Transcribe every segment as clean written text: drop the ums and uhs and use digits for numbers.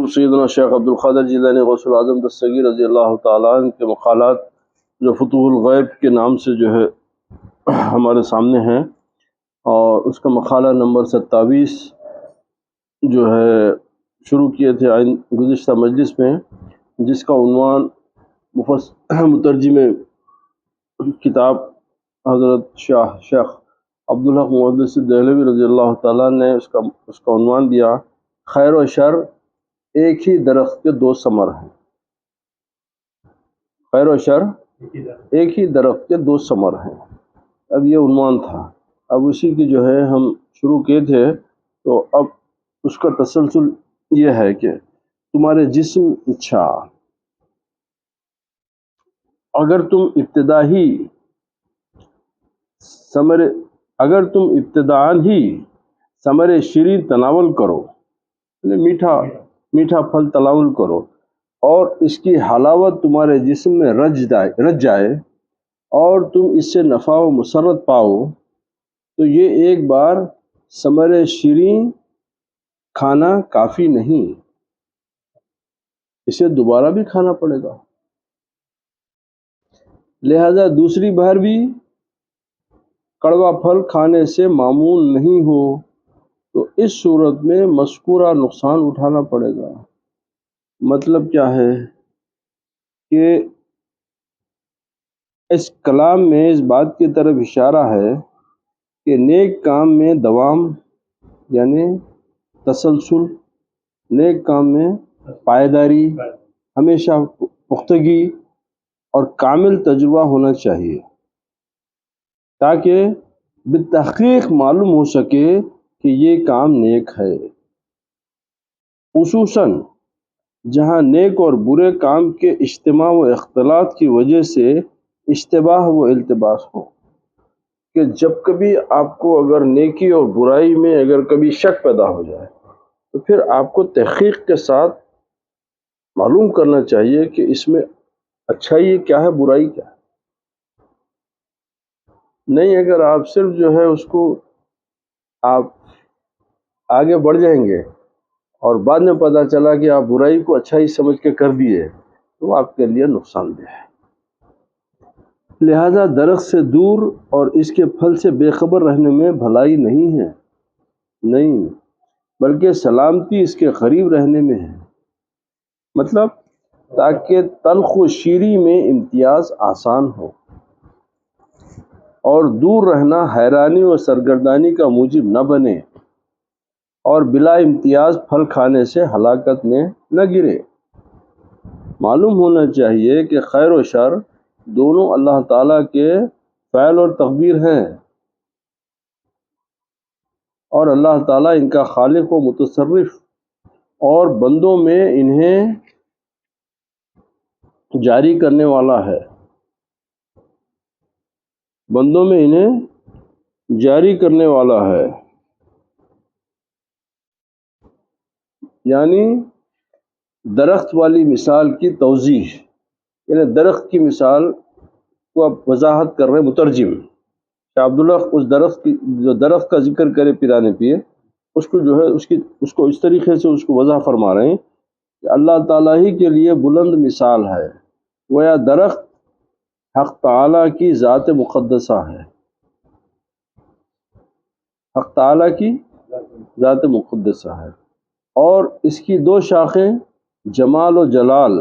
سیدنا شیخ عبدالقادر جیلانی غوث العظم دستگیر رضی اللہ تعالیٰ عنہ کے مقالات جو فتوح الغیب کے نام سے جو ہے ہمارے سامنے ہیں، اور اس کا مقالہ نمبر 27 جو ہے شروع کیے تھے گزشتہ مجلس میں، جس کا عنوان مترجم کتاب حضرت شیخ عبدالحق محدث دہلوی رضی اللہ تعالیٰ نے اس کا عنوان دیا، خیر و شر ایک ہی درخت کے دو ثمر ہیں۔ خیر و شر ایک ہی درخت کے دو ثمر ہیں، اب یہ عنوان تھا۔ اب اسی کی جو ہے ہم شروع کیے تھے، تو اب اس کا تسلسل یہ ہے کہ تمہارے جسم اگر تم ابتداءً ہی ثمر شیریں تناول کرو، یعنی میٹھا پھل تناول کرو، اور اس کی حلاوت تمہارے جسم میں رچ جائے اور تم اس سے نفع و مسرت پاؤ، تو یہ ایک بار ثمر شیریں کھانا کافی نہیں، اسے دوبارہ بھی کھانا پڑے گا۔ لہذا دوسری بار بھی کڑوا پھل کھانے سے مامون نہیں ہو تو اس صورت میں مذکورہ نقصان اٹھانا پڑے گا۔ مطلب کیا ہے کہ اس کلام میں اس بات کی طرف اشارہ ہے کہ نیک کام میں دوام، یعنی تسلسل، نیک کام میں پائیداری، ہمیشہ پختگی اور کامل تجربہ ہونا چاہیے، تاکہ بالتحقیق معلوم ہو سکے کہ یہ کام نیک ہے، خصوصاً جہاں نیک اور برے کام کے اجتماع و اختلاط کی وجہ سے اشتباہ و التباس ہو۔ کہ جب کبھی آپ کو اگر نیکی اور برائی میں اگر کبھی شک پیدا ہو جائے تو پھر آپ کو تحقیق کے ساتھ معلوم کرنا چاہیے کہ اس میں اچھائی کیا ہے، برائی کیا ہے۔ نہیں، اگر آپ صرف جو ہے اس کو آپ آگے بڑھ جائیں گے اور بعد میں پتہ چلا کہ آپ برائی کو اچھائی سمجھ کے کر دیے، تو آپ کے لیے نقصان دہ ہے۔ لہذا درخت سے دور اور اس کے پھل سے بے خبر رہنے میں بھلائی نہیں ہے، نہیں، بلکہ سلامتی اس کے قریب رہنے میں ہے۔ مطلب تاکہ تلخ و شیریں میں امتیاز آسان ہو، اور دور رہنا حیرانی و سرگردانی کا موجب نہ بنے، اور بلا امتیاز پھل کھانے سے ہلاکت میں نہ گرے۔ معلوم ہونا چاہیے کہ خیر و شر دونوں اللہ تعالیٰ کے فعل اور تقدیر ہیں، اور اللہ تعالیٰ ان کا خالق و متصرف، اور بندوں میں انہیں جاری کرنے والا ہے، بندوں میں انہیں جاری کرنے والا ہے۔ یعنی درخت والی مثال کی توضیح، یعنی درخت کی مثال کو اب وضاحت کر رہے مترجم شاہ عبداللہ، اس درخت کی جو درخت کا ذکر کرے پیرانے پیے، اس کو جو ہے اس کو اس طریقے سے اس کو وضاح فرما رہے ہیں کہ اللہ تعالیٰ ہی کے لیے بلند مثال ہے، گویا درخت حق تعالیٰ کی ذات مقدسہ ہے، حق تعالیٰ کی ذات مقدسہ ہے، اور اس کی دو شاخیں جمال و جلال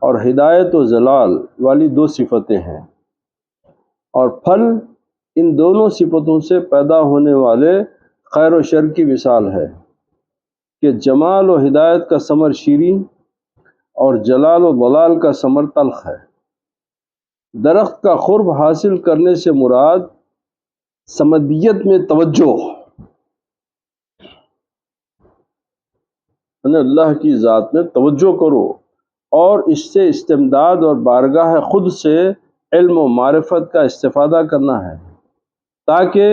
اور ہدایت و جلال والی دو صفتیں ہیں، اور پھل ان دونوں صفتوں سے پیدا ہونے والے خیر و شر کی مثال ہے کہ جمال و ہدایت کا ثمر شیریں اور جلال و ضلال کا ثمر تلخ ہے۔ درخت کا قرب حاصل کرنے سے مراد صمدیت میں توجہ، یعنی اللہ کی ذات میں توجہ کرو، اور اس سے استمداد اور بارگاہ خود سے علم و معرفت کا استفادہ کرنا ہے، تاکہ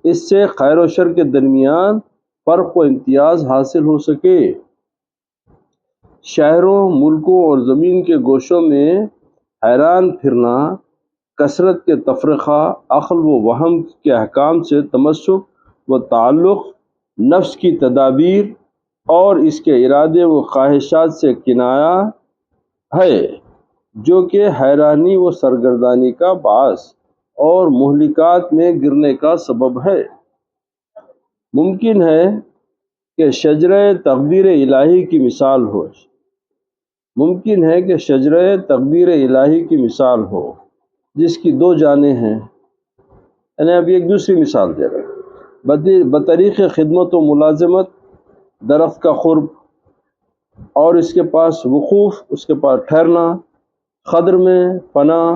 اس سے خیر و شر کے درمیان فرق و امتیاز حاصل ہو سکے۔ شہروں، ملکوں اور زمین کے گوشوں میں حیران پھرنا، کثرت کے تفرقہ، عقل و وہم کے احکام سے تمسک و تعلق، نفس کی تدابیر اور اس کے ارادے و خواہشات سے کنایا ہے جو کہ حیرانی و سرگردانی کا باعث اور مہلکات میں گرنے کا سبب ہے۔ ممکن ہے کہ شجرہ تقدیر الہی کی مثال ہو ممکن ہے کہ شجرہ تقدیر الہی کی مثال ہو جس کی دو جانیں ہیں، یعنی اب ایک دوسری مثال دے رہے ہیں، بطریق خدمت و ملازمت درخت کا قرب اور اس کے پاس وقوف، اس کے پاس ٹھہرنا، خضر میں پناہ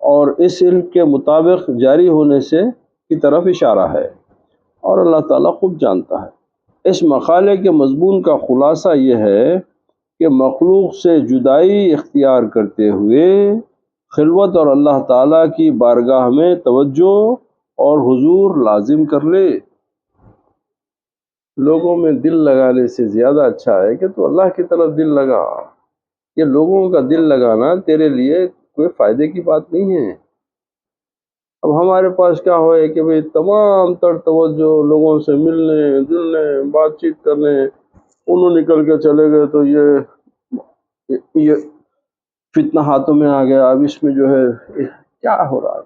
اور اس علم کے مطابق جاری ہونے سے کی طرف اشارہ ہے، اور اللہ تعالیٰ خود جانتا ہے۔ اس مقالے کے مضمون کا خلاصہ یہ ہے کہ مخلوق سے جدائی اختیار کرتے ہوئے خلوت اور اللہ تعالیٰ کی بارگاہ میں توجہ اور حضور لازم کر لے۔ لوگوں میں دل لگانے سے زیادہ اچھا ہے کہ تو اللہ کی طرف دل لگا۔ یہ لوگوں کا دل لگانا تیرے لیے کوئی فائدے کی بات نہیں ہے۔ اب ہمارے پاس کیا ہوئے کہ بھئی تمام تر توجہ لوگوں سے ملنے جلنے بات چیت کرنے، انہوں نکل کے چلے گئے تو یہ فتنہ ہاتھوں میں آ گیا، اب اس میں جو ہے کیا ہو رہا ہے؟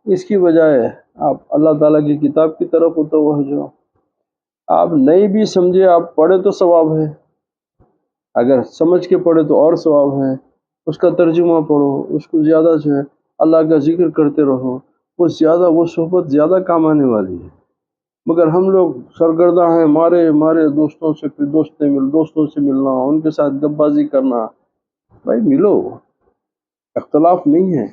اس کی بجائے آپ اللہ تعالیٰ کی کتاب کی طرف متوجہ، آپ نہیں بھی سمجھے، آپ پڑھے تو ثواب ہے، اگر سمجھ کے پڑھے تو اور ثواب ہے، اس کا ترجمہ پڑھو، اس کو زیادہ جو ہے اللہ کا ذکر کرتے رہو، وہ صحبت زیادہ کام آنے والی ہے۔ مگر ہم لوگ سرگرداں ہیں، مارے دوستوں سے ملنا، ان کے ساتھ گپ بازی کرنا۔ بھائی ملو، اختلاف نہیں ہے،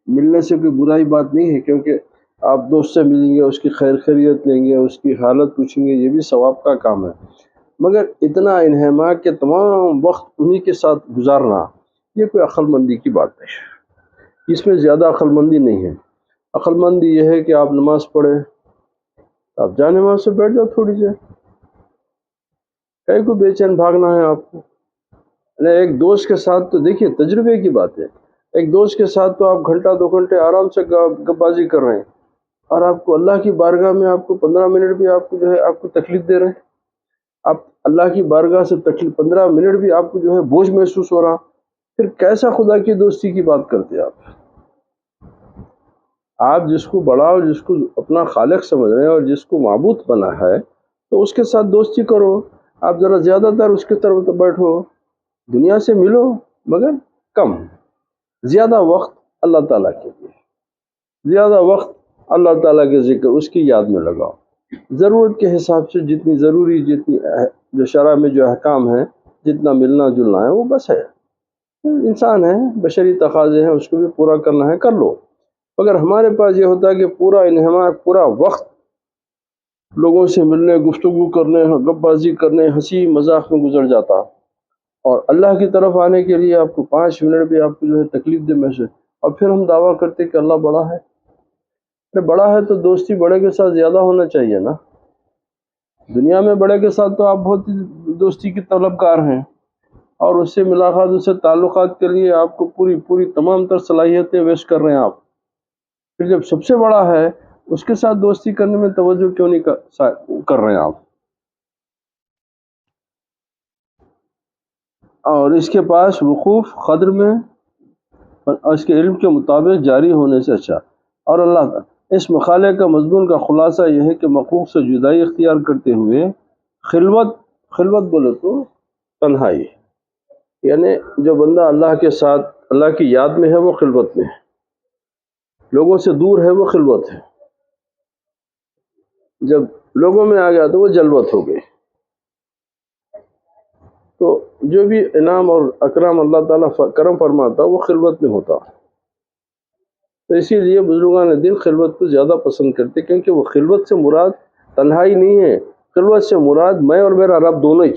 ملنے سے کوئی برائی بات نہیں ہے، کیونکہ آپ دوست سے ملیں گے، اس کی خیر خیریت لیں گے، اس کی حالت پوچھیں گے، یہ بھی ثواب کا کام ہے۔ مگر اتنا انہماک کہ تمام وقت انہی کے ساتھ گزارنا، یہ کوئی عقل مندی کی بات نہیں ہے، اس میں زیادہ عقل مندی نہیں ہے۔ عقل مندی یہ ہے کہ آپ نماز پڑھے، آپ جا نماز سے بیٹھ جاؤ تھوڑی دیر، کہیں کو بے چین بھاگنا ہے آپ کو۔ ایک دوست کے ساتھ تو دیکھیے تجربے کی بات ہے، ایک دوست کے ساتھ تو آپ گھنٹہ 2 گھنٹے آرام سے گپ بازی کر رہے ہیں، اور آپ کو اللہ کی بارگاہ میں آپ کو 15 منٹ بھی آپ کو جو ہے آپ کو تکلیف دے رہے ہیں، آپ اللہ کی بارگاہ سے 15 منٹ بھی آپ کو جو ہے بوجھ محسوس ہو رہا، پھر کیسا خدا کی دوستی کی بات کرتے آپ جس کو بڑا اور جس کو اپنا خالق سمجھ رہے ہیں اور جس کو معبود بنا ہے تو اس کے ساتھ دوستی کرو، آپ ذرا زیادہ تر اس کی طرف بیٹھو، دنیا سے ملو مگر کم، زیادہ وقت اللہ تعالیٰ کے لیے، زیادہ وقت اللہ تعالیٰ کے ذکر اس کی یاد میں لگاؤ، ضرورت کے حساب سے جتنی ضروری، جتنی جو شرع میں جو احکام ہیں، جتنا ملنا جلنا ہے وہ بس ہے، انسان ہے، بشری تقاضے ہیں، اس کو بھی پورا کرنا ہے، کر لو۔ مگر ہمارے پاس یہ ہوتا ہے کہ پورا انہماک، پورا وقت لوگوں سے ملنے، گفتگو کرنے، گپ بازی کرنے، ہنسی مذاق میں گزر جاتا، اور اللہ کی طرف آنے کے لیے آپ کو 5 منٹ بھی آپ کو جو ہے تکلیف دے میں سے، اور پھر ہم دعویٰ کرتے کہ اللہ بڑا ہے۔ بڑا ہے تو دوستی بڑے کے ساتھ زیادہ ہونا چاہیے نا۔ دنیا میں بڑے کے ساتھ تو آپ بہت دوستی کی طلبگار ہیں، اور اس سے ملاقات، اس سے تعلقات کے لیے آپ کو پوری تمام تر صلاحیتیں ویسٹ کر رہے ہیں آپ، پھر جب سب سے بڑا ہے اس کے ساتھ دوستی کرنے میں توجہ کیوں نہیں کر رہے ہیں آپ؟ اور اس کے پاس وقوف قدر میں اس کے علم کے مطابق جاری ہونے سے اچھا، اور اللہ تعالیٰ اس مقالے کا مضمون کا خلاصہ یہ ہے کہ مخلوق سے جدائی اختیار کرتے ہوئے خلوت بولے تو تنہائی، یعنی جو بندہ اللہ کے ساتھ اللہ کی یاد میں ہے وہ خلوت میں ہے، لوگوں سے دور ہے وہ خلوت ہے، جب لوگوں میں آ گیا تو وہ جلوت ہو گئی۔ تو جو بھی انعام اور اکرام اللہ تعالیٰ کرم فرماتا وہ خلوت میں ہوتا، تو اسی لیے بزرگان دین خلوت کو زیادہ پسند کرتے، کیونکہ وہ خلوت سے مراد تنہائی نہیں ہے، خلوت سے مراد میں اور میرا رب دونوں ہی،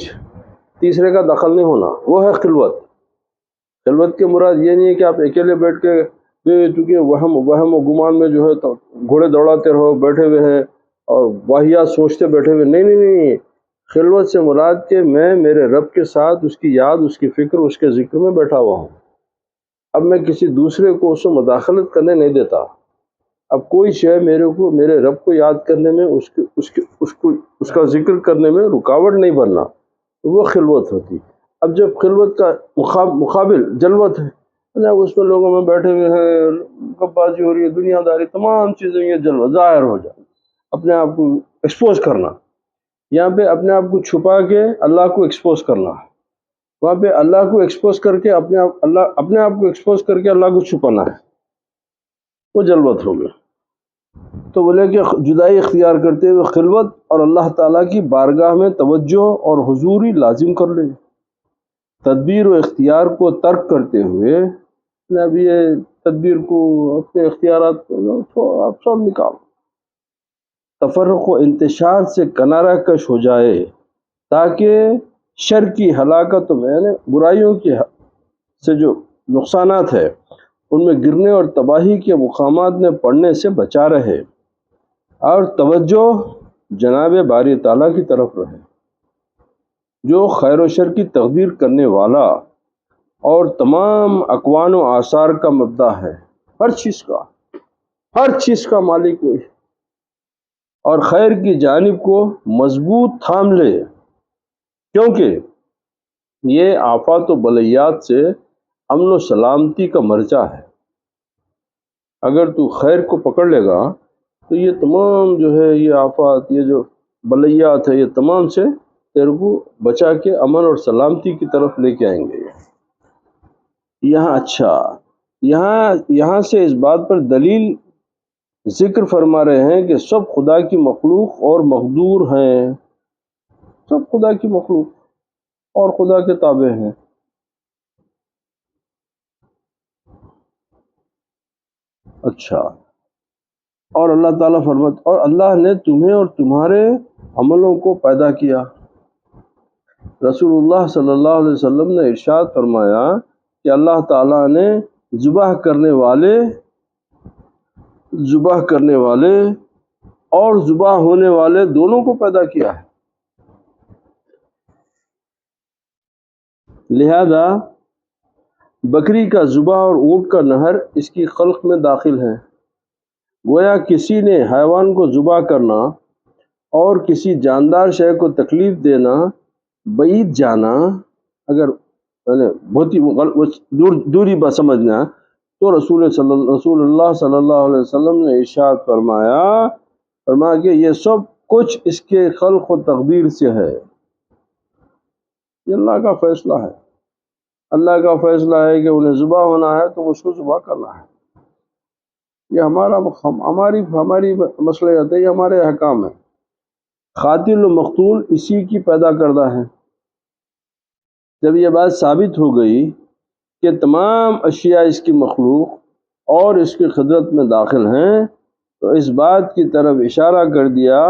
تیسرے کا دخل نہیں ہونا، وہ ہے خلوت۔ خلوت کے مراد یہ نہیں ہے کہ آپ اکیلے بیٹھ کے چونکہ وہم و گمان میں جو ہے تو گھوڑے دوڑاتے رہو، بیٹھے ہوئے ہیں اور واہیات سوچتے بیٹھے ہوئے، نہیں، خلوت سے مراد کہ میں میرے رب کے ساتھ اس کی یاد، اس کی فکر، اس کے ذکر میں بیٹھا ہوا ہوں، اب میں کسی دوسرے کو اس میں مداخلت کرنے نہیں دیتا، اب کوئی شے میرے رب کو یاد کرنے میں، اس کا ذکر کرنے میں رکاوٹ نہیں بننا، وہ خلوت ہوتی. اب جب خلوت کا مقابل جلوت ہے، اس میں لوگوں میں بیٹھے ہوئے ہیں، گپ بازی ہو رہی ہے، دنیا داری، تمام چیزیں، یہ جلوہ ظاہر ہو جائے، اپنے آپ کو ایکسپوز کرنا. یہاں پہ اپنے آپ کو چھپا کے اللہ کو ایکسپوز کرنا، وہاں پہ اللہ کو ایکسپوز کر کے اپنے آپ کو ایکسپوز کر کے اللہ کو چھپانا ہے، وہ جلوت ہو گیا. تو بولے کہ جدائی اختیار کرتے ہوئے خلوت اور اللہ تعالیٰ کی بارگاہ میں توجہ اور حضوری لازم کر لے. تدبیر و اختیار کو ترک کرتے ہوئے، اب یہ تدبیر کو، اپنے اختیارات کو آپ سب نکال. تفرق و انتشار سے کنارہ کش ہو جائے تاکہ شر کی ہلاکت میں، یعنی برائیوں کی سے جو نقصانات ہے ان میں گرنے اور تباہی کے مقامات میں پڑنے سے بچا رہے، اور توجہ جناب باری تعالیٰ کی طرف رہے جو خیر و شر کی تقدیر کرنے والا اور تمام اکوان و آثار کا مبدا ہے، ہر چیز کا مالک وہی، اور خیر کی جانب کو مضبوط تھام لے، کیونکہ یہ آفات و بلیات سے امن و سلامتی کا مرجع ہے. اگر تو خیر کو پکڑ لے گا تو یہ تمام جو ہے، یہ آفات، یہ جو بلیات ہے، یہ تمام سے تیرے کو بچا کے امن اور سلامتی کی طرف لے کے آئیں گے. یہاں سے اس بات پر دلیل ذکر فرما رہے ہیں کہ سب خدا کی مخلوق اور مقدور ہیں، سب خدا کی مخلوق اور خدا کے تابع ہیں. اچھا، اور اللہ تعالیٰ فرماتا، اور اللہ نے تمہیں اور تمہارے عملوں کو پیدا کیا. رسول اللہ صلی اللہ علیہ وسلم نے ارشاد فرمایا کہ اللہ تعالیٰ نے ذبح کرنے والے اور ذبح ہونے والے دونوں کو پیدا کیا ہے. لہذا بکری کا ذبح اور اونٹ کا نہر اس کی خلق میں داخل ہے. گویا کسی نے حیوان کو ذبح کرنا اور کسی جاندار شے کو تکلیف دینا بعید جانا، اگر بہت ہی دوری بات سمجھنا، تو رسول اللہ صلی اللہ علیہ وسلم نے ارشاد فرمایا کہ یہ سب کچھ اس کے خلق و تقدیر سے ہے. یہ اللہ کا فیصلہ ہے. اللہ کا فیصلہ ہے کہ انہیں ذبح ہونا ہے تو اس کو ذبح کرنا ہے. یہ ہماری مصلحت ہے، یہ ہمارے احکام ہے. قاتل و مقتول اسی کی پیدا کردہ ہے. جب یہ بات ثابت ہو گئی کہ تمام اشیاء اس کی مخلوق اور اس کی قدرت میں داخل ہیں، تو اس بات کی طرف اشارہ کر دیا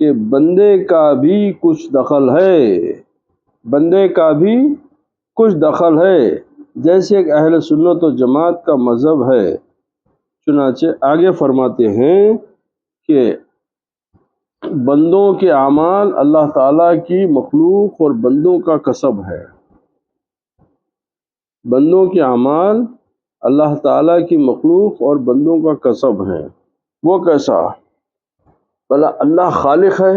کہ بندے کا بھی کچھ دخل ہے، جیسے ایک اہل سنت و جماعت کا مذہب ہے. چنانچہ آگے فرماتے ہیں کہ بندوں کے اعمال اللہ تعالیٰ کی مخلوق اور بندوں کا کسب ہے. بندوں کے اعمال اللہ تعالیٰ کی مخلوق اور بندوں کا کسب ہے. وہ کیسا؟ بھلا اللہ خالق ہے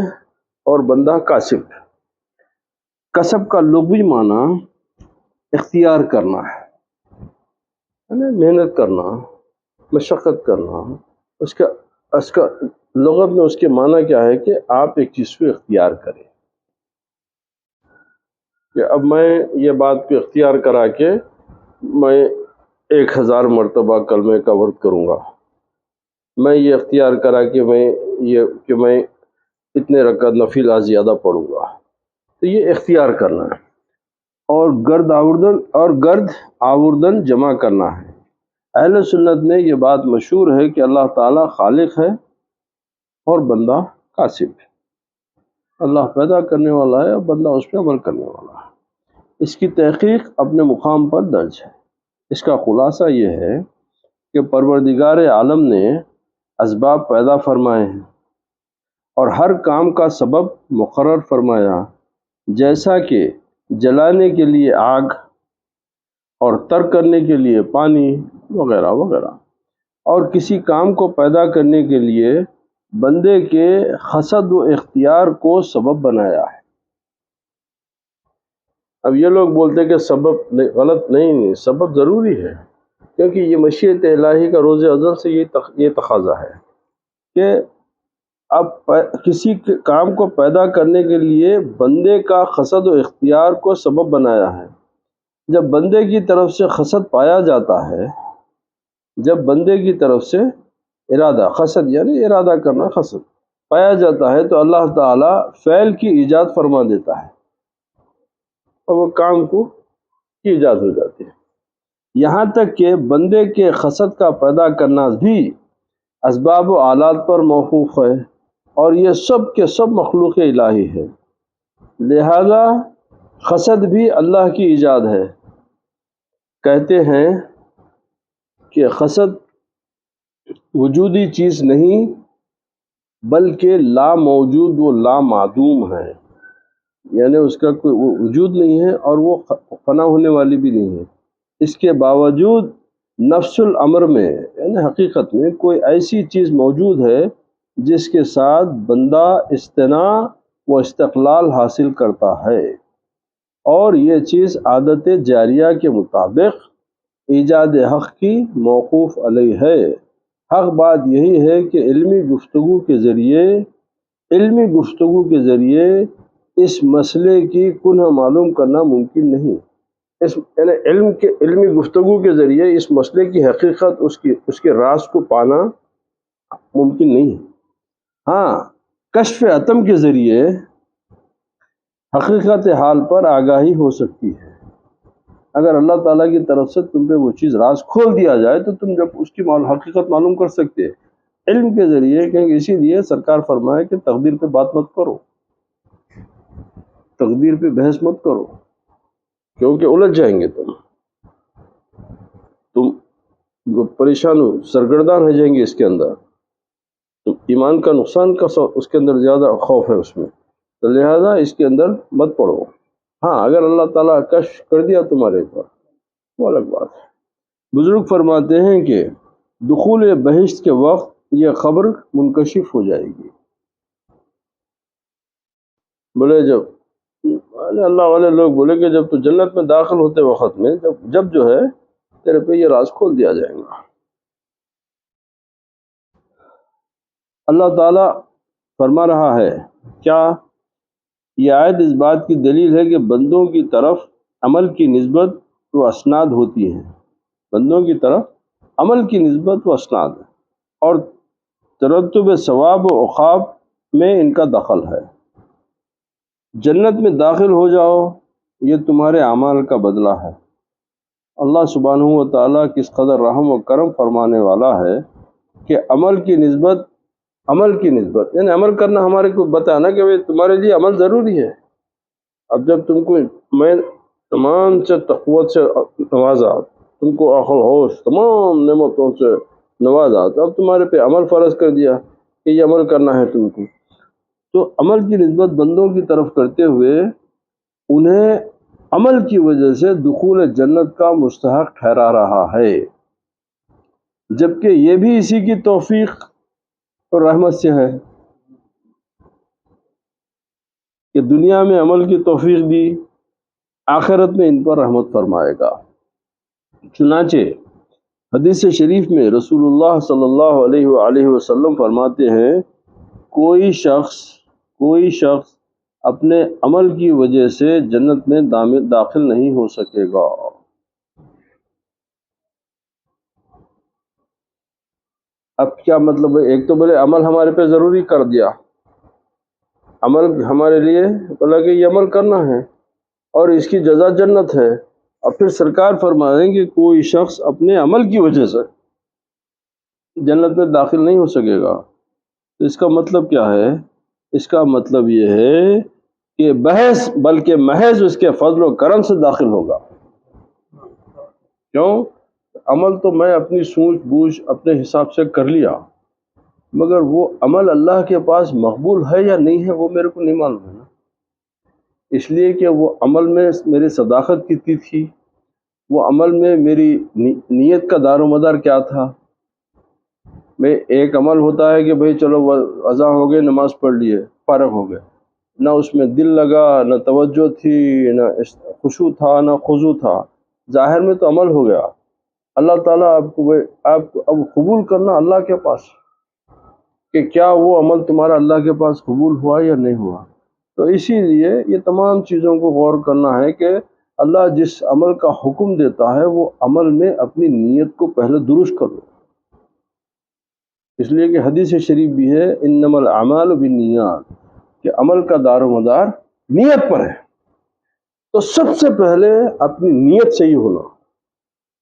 اور بندہ کاسب ہے. کسب کا لغوی معنی اختیار کرنا ہے، محنت کرنا، مشقت کرنا. اس کا لغت میں اس کے معنی کیا ہے کہ آپ ایک چیز کو اختیار کریں. کہ اب میں یہ بات کو اختیار کرا کے میں 1000 مرتبہ کلمے کا ورد کروں گا. میں یہ اختیار کرا کہ میں اتنے رکعت نفل زیادہ پڑھوں گا. تو یہ اختیار کرنا ہے. اور گرد آوردن جمع کرنا ہے. اہل سنت میں یہ بات مشہور ہے کہ اللہ تعالیٰ خالق ہے اور بندہ کاسب ہے. اللہ پیدا کرنے والا ہے اور بندہ اس پہ عمل کرنے والا ہے. اس کی تحقیق اپنے مقام پر درج ہے. اس کا خلاصہ یہ ہے کہ پروردگار عالم نے اسباب پیدا فرمائے ہیں اور ہر کام کا سبب مقرر فرمایا، جیسا کہ جلانے کے لیے آگ اور تر کرنے کے لیے پانی وغیرہ وغیرہ، اور کسی کام کو پیدا کرنے کے لیے بندے کے حسد و اختیار کو سبب بنایا ہے. اب یہ لوگ بولتے ہیں کہ سبب غلط نہیں، سبب ضروری ہے، کیونکہ یہ مشیت الہی کا روز ازل سے یہ تقاضا ہے کہ اب کسی کام کو پیدا کرنے کے لیے بندے کا قصد و اختیار کو سبب بنایا ہے۔ جب بندے کی طرف سے قصد پایا جاتا ہے، جب بندے کی طرف سے ارادہ، قصد یعنی ارادہ کرنا، قصد پایا جاتا ہے تو اللہ تعالیٰ فعل کی ایجاد فرما دیتا ہے اور وہ کام کی ایجاد ہو جاتی ہے۔ یہاں تک کہ بندے کے قصد کا پیدا کرنا بھی اسباب و آلات پر موقوف ہے، اور یہ سب کے سب مخلوق الہی ہے، لہذا قصد بھی اللہ کی ایجاد ہے۔ کہتے ہیں کہ قصد وجودی چیز نہیں بلکہ لا موجود و لا معدوم ہے، یعنی اس کا کوئی وجود نہیں ہے اور وہ فنا ہونے والی بھی نہیں ہے۔ اس کے باوجود نفس الامر میں یعنی حقیقت میں کوئی ایسی چیز موجود ہے جس کے ساتھ بندہ استناء و استقلال حاصل کرتا ہے، اور یہ چیز عادت جاریہ کے مطابق ایجاد حق کی موقوف علیہ ہے۔ حق بات یہی ہے کہ علمی گفتگو کے ذریعے اس مسئلے کی کنہ معلوم کرنا ممکن نہیں، یعنی علمی گفتگو کے ذریعے اس مسئلے کی حقیقت، اس کے راز کو پانا ممکن نہیں ہے۔ ہاں، کشف عتم کے ذریعے حقیقت حال پر آگاہی ہو سکتی ہے۔ اگر اللہ تعالیٰ کی طرف سے تم پہ وہ چیز راز کھول دیا جائے تو تم جب اس کی حقیقت معلوم کر سکتے ہیں علم کے ذریعے، کیونکہ اسی لیے سرکار فرمائے کہ تقدیر پہ بات مت کرو، تقدیر پہ بحث مت کرو، کیونکہ الجھ جائیں گے، تم پریشان ہو، سرگردان ہو جائیں گے اس کے اندر، ایمان کا نقصان کا اس کے اندر زیادہ خوف ہے اس میں، تو لہذا اس کے اندر مت پڑو۔ ہاں، اگر اللہ تعالیٰ کشف کر دیا تمہارے اوپر وہ الگ بات ہے۔ بزرگ فرماتے ہیں کہ دخول بہشت کے وقت یہ خبر منکشف ہو جائے گی۔ بولے جب اللہ والے لوگ بولے کہ جب تو جنت میں داخل ہوتے وقت میں جب جو ہے تیرے پہ یہ راز کھول دیا جائے گا۔ اللہ تعالیٰ فرما رہا ہے، کیا یہ آیت اس بات کی دلیل ہے کہ بندوں کی طرف عمل کی نسبت و اسناد ہوتی ہے، بندوں کی طرف عمل کی نسبت و اسناد ہے، اور ترتب ثواب و عقاب میں ان کا دخل ہے۔ جنت میں داخل ہو جاؤ، یہ تمہارے اعمال کا بدلہ ہے۔ اللہ سبحانہ و تعالیٰ کس قدر رحم و کرم فرمانے والا ہے کہ عمل کی نسبت یعنی عمل کرنا ہمارے کو بتانا کہ تمہارے لیے عمل ضروری ہے۔ اب جب تم کو میں تمام سے تقوت سے نوازا، تم کو عقل ہوش تمام نعمتوں سے نوازا، تو اب تمہارے پہ عمل فرض کر دیا کہ یہ عمل کرنا ہے تم کو، تو عمل کی نسبت بندوں کی طرف کرتے ہوئے انہیں عمل کی وجہ سے دخول جنت کا مستحق ٹھہرا رہا ہے، جبکہ یہ بھی اسی کی توفیق اور رحمت سے ہے کہ دنیا میں عمل کی توفیق دی، آخرت میں ان پر رحمت فرمائے گا۔ چنانچہ حدیث شریف میں رسول اللہ صلی اللہ علیہ وآلہ وسلم فرماتے ہیں، کوئی شخص اپنے عمل کی وجہ سے جنت میں داخل نہیں ہو سکے گا۔ اب کیا مطلب ہے؟ ایک تو بولے عمل ہمارے پہ ضروری کر دیا، عمل ہمارے لیے بولا کہ یہ عمل کرنا ہے اور اس کی جزا جنت ہے، اور پھر سرکار فرما رہے ہیں کہ کوئی شخص اپنے عمل کی وجہ سے جنت میں داخل نہیں ہو سکے گا۔ تو اس کا مطلب کیا ہے؟ اس کا مطلب یہ ہے کہ بلکہ محض اس کے فضل و کرم سے داخل ہوگا۔ کیوں؟ عمل تو میں اپنی سوچ بوجھ اپنے حساب سے کر لیا، مگر وہ عمل اللہ کے پاس مقبول ہے یا نہیں ہے وہ میرے کو نہیں معلوم ہے نا، اس لیے کہ وہ عمل میں میری صداقت کتنی تھی، وہ عمل میں میری نیت کا دار و مدار کیا تھا۔ میں ایک عمل ہوتا ہے کہ بھئی چلو اذان ہو گئے، نماز پڑھ لیے، فارغ ہو گئے، نہ اس میں دل لگا، نہ توجہ تھی، نہ خشوع تھا، نہ خضوع تھا، ظاہر میں تو عمل ہو گیا، اللہ تعالیٰ آپ کو اب قبول کرنا اللہ کے پاس کہ کیا وہ عمل تمہارا اللہ کے پاس قبول ہوا یا نہیں ہوا۔ تو اسی لیے یہ تمام چیزوں کو غور کرنا ہے کہ اللہ جس عمل کا حکم دیتا ہے وہ عمل میں اپنی نیت کو پہلے درست کر لو، اس لیے کہ حدیث شریف بھی ہے انما الاعمال بالنیات، کہ عمل کا دار و مدار نیت پر ہے۔ تو سب سے پہلے اپنی نیت صحیح ہونا،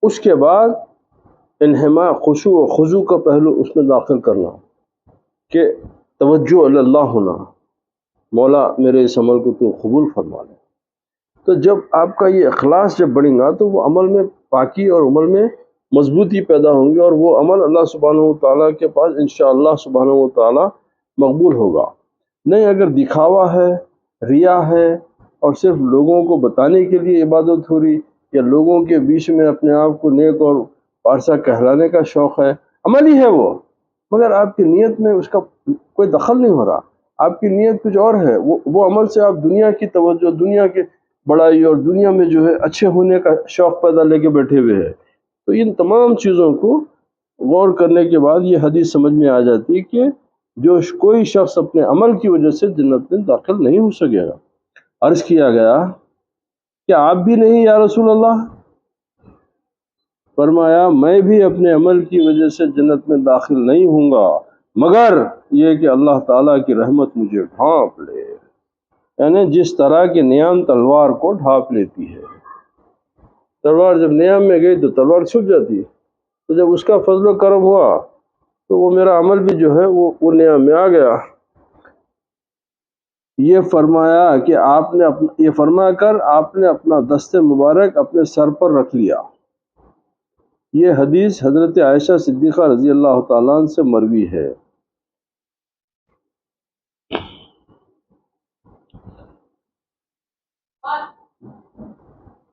اس کے بعد انہماء، خشوع و خضوع کا پہلو اس میں داخل کرنا کہ توجہ اللہ ہونا، مولا میرے اس عمل کو تو قبول فرما لے۔ تو جب آپ کا یہ اخلاص جب بڑھے گا تو وہ عمل میں پاکی اور عمل میں مضبوطی پیدا ہوں گی، اور وہ عمل اللہ سبحانہ و تعالیٰ کے پاس انشاءاللہ سبحانہ و تعالیٰ مقبول ہوگا۔ نہیں اگر دکھاوا ہے، ریا ہے، اور صرف لوگوں کو بتانے کے لیے عبادت ہو رہی، یا لوگوں کے بیچ میں اپنے آپ کو نیک اور پارسا کہلانے کا شوق ہے، عمل ہی ہے وہ، مگر آپ کی نیت میں اس کا کوئی دخل نہیں ہو رہا، آپ کی نیت کچھ اور ہے، وہ عمل سے آپ دنیا کی توجہ، دنیا کے بڑائی اور دنیا میں جو ہے اچھے ہونے کا شوق پیدا لے کے بیٹھے ہوئے ہیں۔ تو ان تمام چیزوں کو غور کرنے کے بعد یہ حدیث سمجھ میں آ جاتی ہے کہ جو کوئی شخص اپنے عمل کی وجہ سے جنت میں داخل نہیں ہو سکے گا۔ عرض کیا گیا کہ آپ بھی نہیں یا رسول اللہ؟ فرمایا میں بھی اپنے عمل کی وجہ سے جنت میں داخل نہیں ہوں گا، مگر یہ کہ اللہ تعالیٰ کی رحمت مجھے ڈھانپ لے، یعنی جس طرح کہ نیام تلوار کو ڈھانپ لیتی ہے، تلوار جب نیام میں گئی تو تلوار چھپ جاتی ہے، تو جب اس کا فضل و کرم ہوا تو وہ میرا عمل بھی جو ہے وہ نیام میں آ گیا۔ یہ فرمایا کہ یہ فرما کر آپ نے اپنا دست مبارک اپنے سر پر رکھ لیا۔ یہ حدیث حضرت عائشہ صدیقہ رضی اللہ تعالیٰ عنہ سے مروی ہے۔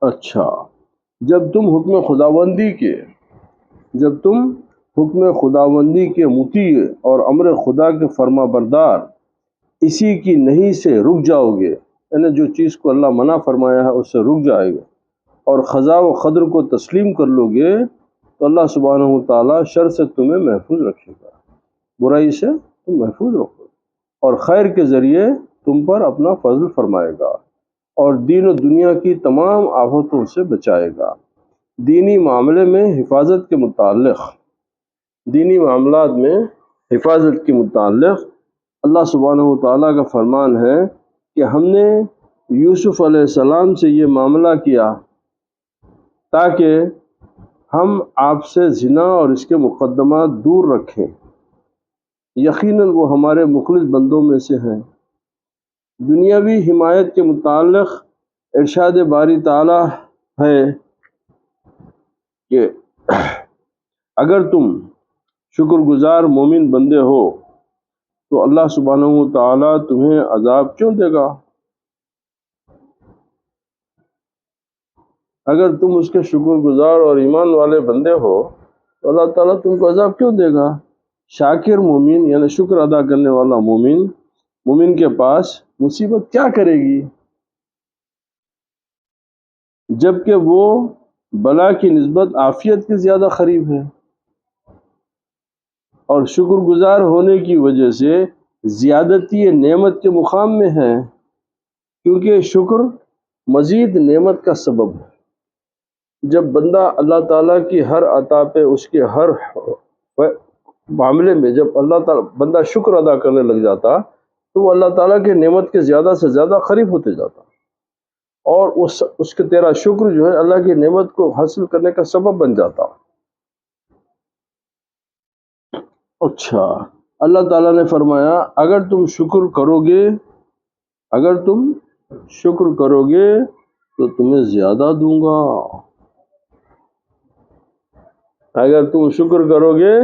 اچھا، جب تم حکم خداوندی کے مطیع اور امر خدا کے فرما بردار اسی کی نہیں سے رک جاؤ گے، یعنی جو چیز کو اللہ منع فرمایا ہے اس سے رک جائے گا، اور خضا و قدر کو تسلیم کر لو گے تو اللہ سبحانہ و تعالیٰ شر سے تمہیں محفوظ رکھے گا، برائی سے تم محفوظ رکھو، اور خیر کے ذریعے تم پر اپنا فضل فرمائے گا، اور دین و دنیا کی تمام آفتوں سے بچائے گا۔ دینی معاملات میں حفاظت کے متعلق اللہ سبحانہ و تعالیٰ کا فرمان ہے کہ ہم نے یوسف علیہ السلام سے یہ معاملہ کیا تاکہ ہم آپ سے زنا اور اس کے مقدمات دور رکھیں، یقیناً وہ ہمارے مخلص بندوں میں سے ہیں۔ دنیاوی حمایت کے متعلق ارشاد باری تعالیٰ ہے کہ اگر تم شکر گزار مومن بندے ہو تو اللہ سبحانہ و تعالیٰ تمہیں عذاب کیوں دے گا؟ اگر تم اس کے شکر گزار اور ایمان والے بندے ہو تو اللہ تعالیٰ تم کو عذاب کیوں دے گا؟ شاکر مومن یعنی شکر ادا کرنے والا مومن کے پاس مصیبت کیا کرے گی جبکہ وہ بلا کی نسبت عافیت کے زیادہ قریب ہے، اور شکر گزار ہونے کی وجہ سے زیادتی نعمت کے مقام میں ہے، کیونکہ شکر مزید نعمت کا سبب ہے۔ جب بندہ اللہ تعالیٰ کی ہر عطا پہ، اس کے ہر معاملے میں جب اللہ تعالیٰ بندہ شکر ادا کرنے لگ جاتا تو وہ اللہ تعالیٰ کے نعمت کے زیادہ سے زیادہ قریب ہوتے جاتا، اور اس کے تیرا شکر جو ہے اللہ کی نعمت کو حاصل کرنے کا سبب بن جاتا۔ اچھا، اللہ تعالیٰ نے فرمایا اگر تم شکر کرو گے تو تمہیں زیادہ دوں گا، اگر تم شکر کرو گے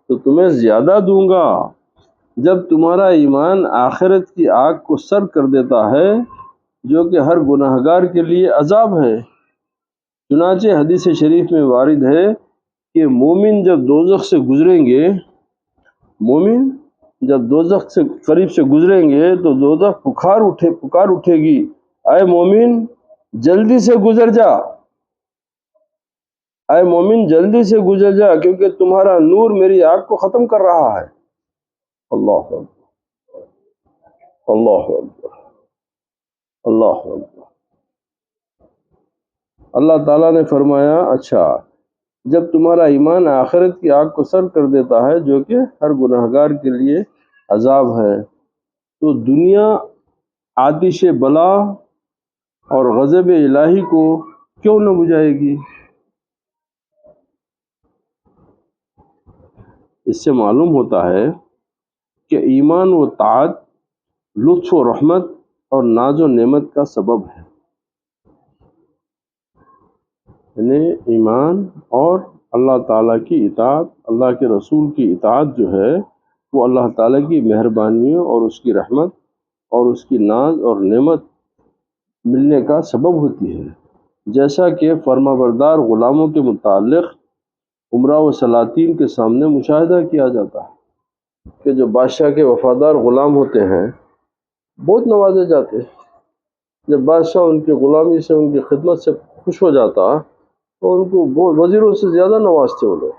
تو تمہیں زیادہ دوں گا۔ جب تمہارا ایمان آخرت کی آگ کو سرد کر دیتا ہے جو کہ ہر گناہگار کے لیے عذاب ہے، چنانچہ حدیث شریف میں وارد ہے کہ مومن جب دوزخ سے گزریں گے، مومن جب دوزخ سے قریب سے گزریں گے تو دوزخ پکار اٹھے گی، اے مومن جلدی سے گزر جا، اے مومن جلدی سے گزر جا، کیونکہ تمہارا نور میری آنکھ کو ختم کر رہا ہے۔ اللہ اکبر، اللہ اکبر، اللہ اکبر۔ اللہ تعالیٰ نے فرمایا اچھا جب تمہارا ایمان آخرت کی آگ کو سر کر دیتا ہے جو کہ ہر گناہگار کے لیے عذاب ہے، تو دنیا آتش بلا اور غضب الہی کو کیوں نہ بجھائے گی؟ اس سے معلوم ہوتا ہے کہ ایمان و طاعت لطف و رحمت اور ناز و نعمت کا سبب ہے، یعنی ایمان اور اللہ تعالیٰ کی اطاعت، اللہ کے رسول کی اطاعت جو ہے وہ اللہ تعالیٰ کی مہربانیوں اور اس کی رحمت اور اس کی ناز اور نعمت ملنے کا سبب ہوتی ہے، جیسا کہ فرما بردار غلاموں کے متعلق عمرہ و سلاطین کے سامنے مشاہدہ کیا جاتا ہے کہ جو بادشاہ کے وفادار غلام ہوتے ہیں بہت نوازے جاتے ہیں۔ جب بادشاہ ان کی غلامی سے، ان کی خدمت سے خوش ہو جاتا تو ان کو وزیروں سے زیادہ نوازتے وہ لوگ۔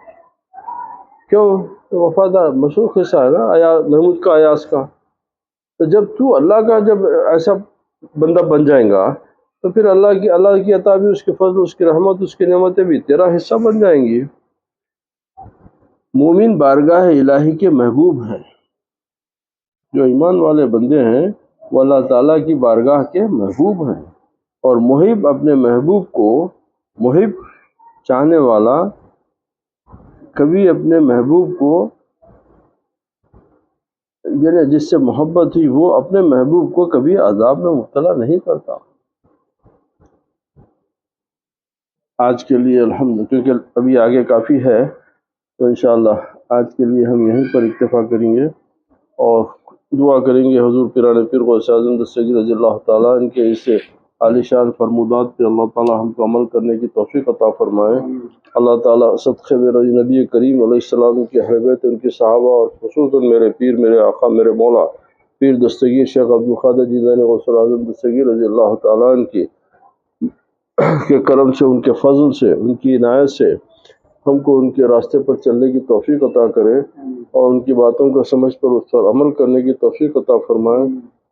کیوں؟ وفادار، مشہور قصہ ہے نا محمود کا ایاز کا۔ تو جب تو اللہ کا جب ایسا بندہ بن جائے گا تو پھر اللہ کی عطا بھی، اس کے فضل، اس کی رحمت، اس کی نعمتیں بھی تیرا حصہ بن جائیں گی۔ مومن بارگاہ الہی کے محبوب ہیں، جو ایمان والے بندے ہیں وہ اللہ تعالیٰ کی بارگاہ کے محبوب ہیں، اور محب اپنے محبوب کو، محب چاہنے والا کبھی اپنے محبوب کو، یعنی جس سے محبت ہوئی وہ اپنے محبوب کو کبھی عذاب میں مبتلا نہیں کرتا۔ آج کے لیے الحمد، کیونکہ ابھی آگے کافی ہے تو انشاءاللہ آج کے لیے ہم یہیں پر اکتفا کریں گے، اور دعا کریں گے حضور پیران پیر غوث اعظم دستگیر رضی اللہ تعالیٰ ان کے اس عالی شان فرمودات پہ اللہ تعالیٰ ہم کو عمل کرنے کی توفیق عطا فرمائے۔ اللہ تعالیٰ صدقے میرے نبی کریم علیہ السلام کے اہل بیت، ان کے صحابہ، اور خصوصاً میرے پیر، میرے آقا، میرے مولا پیر دستگیر شیخ عبدالقادر جیلانی غوث اعظم دستگیر رضی اللہ تعالیٰ عنہ کے کرم سے، ان کے فضل سے، ان کی عنایت سے ہم کو ان کے راستے پر چلنے کی توفیق عطا کرے، اور ان کی باتوں کو سمجھ پر اس پر عمل کرنے کی توفیق عطا فرمائے۔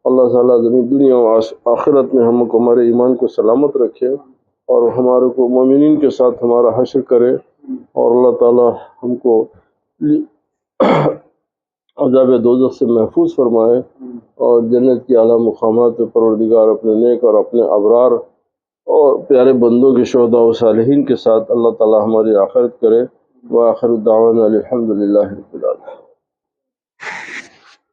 اللہ تعالیٰ زمین دنیا و آخرت میں ہم کو، ہمارے ایمان کو سلامت رکھے، اور ہمارے کو مومنین کے ساتھ ہمارا حشر کرے، اور اللہ تعالیٰ ہم کو عذاب دوزخ سے محفوظ فرمائے، اور جنت کی اعلیٰ مقامات پہ پروردگار اپنے نیک اور اپنے ابرار اور پیارے بندوں کے شہداء و صالحین کے ساتھ اللہ تعالیٰ ہماری آخرت کرے۔ وآخر دعوانا الحمدللہ رب العالمین۔